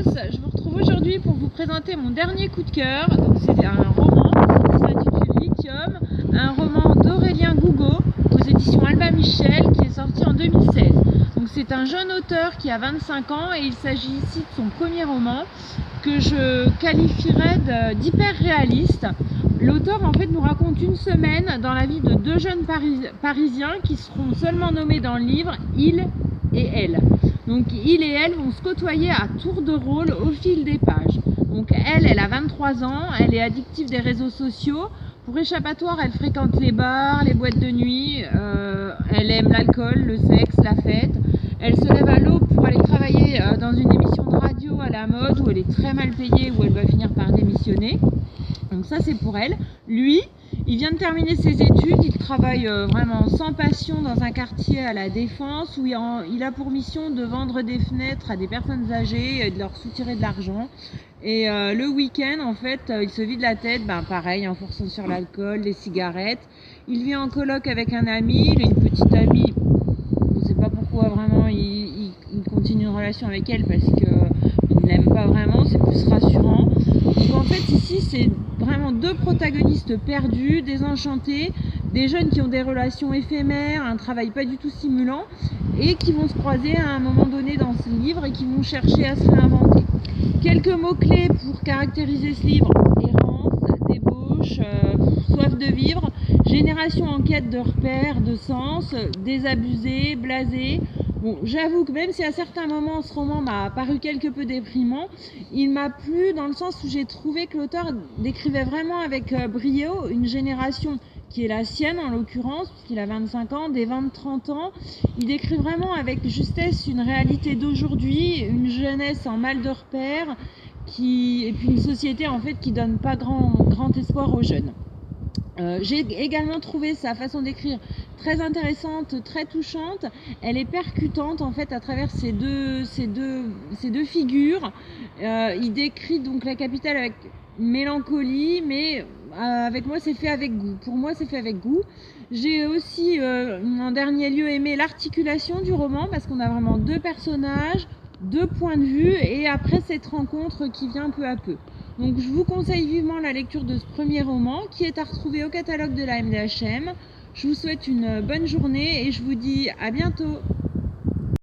tous, je vous retrouve aujourd'hui pour vous présenter mon dernier coup de cœur. C'est un roman qui s'intitule Lithium, un roman d'Aurélien Gougaud aux éditions Albin Michel qui est sorti en 2016. Donc c'est un jeune auteur qui a 25 ans et il s'agit ici de son premier roman que je qualifierais d'hyper réaliste. L'auteur en fait nous raconte une semaine dans la vie de deux jeunes parisiens qui seront seulement nommés dans le livre Il et Elle. Donc il et elle vont se côtoyer à tour de rôle au fil des pages. Donc elle a 23 ans, elle est addictive des réseaux sociaux. Pour échappatoire, elle fréquente les bars, les boîtes de nuit, elle aime l'alcool, le sexe, la fête. Elle se lève à l'aube pour aller travailler dans une émission de radio à la mode où elle est très mal payée, où elle va finir par démissionner. Donc ça c'est pour elle. Lui, il vient de terminer ses études, il travaille vraiment sans passion dans un quartier à la Défense où il a pour mission de vendre des fenêtres à des personnes âgées et de leur soutirer de l'argent. Et le week-end, en fait, il se vide la tête, pareil, en forçant sur l'alcool, les cigarettes. Il vit en coloc avec un ami, il a une petite amie, je ne sais pas pourquoi vraiment il continue une relation avec elle parce qu'il ne l'aime pas vraiment, c'est plus rassurant. Donc en fait ici c'est vraiment deux protagonistes perdus, désenchantés, des jeunes qui ont des relations éphémères, un travail pas du tout stimulant et qui vont se croiser à un moment donné dans ce livre et qui vont chercher à se réinventer. Quelques mots-clés pour caractériser ce livre: errance, débauche, soif de vivre, génération en quête de repères, de sens, désabusé, blasé. Bon, j'avoue que même si à certains moments ce roman m'a paru quelque peu déprimant, il m'a plu dans le sens où j'ai trouvé que l'auteur décrivait vraiment avec brio une génération qui est la sienne en l'occurrence, puisqu'il a 25 ans, des 20-30 ans. Il décrit vraiment avec justesse une réalité d'aujourd'hui, une jeunesse en mal de repères, et puis une société en fait qui donne pas grand espoir aux jeunes. J'ai également trouvé sa façon d'écrire très intéressante, très touchante. Elle est percutante en fait à travers ces deux figures. Il décrit donc la capitale avec mélancolie, mais avec moi c'est fait avec goût. Pour moi c'est fait avec goût. J'ai aussi en dernier lieu aimé l'articulation du roman parce qu'on a vraiment deux personnages, deux points de vue et après cette rencontre qui vient peu à peu. Donc je vous conseille vivement la lecture de ce premier roman qui est à retrouver au catalogue de la MDHM. Je vous souhaite une bonne journée et je vous dis à bientôt.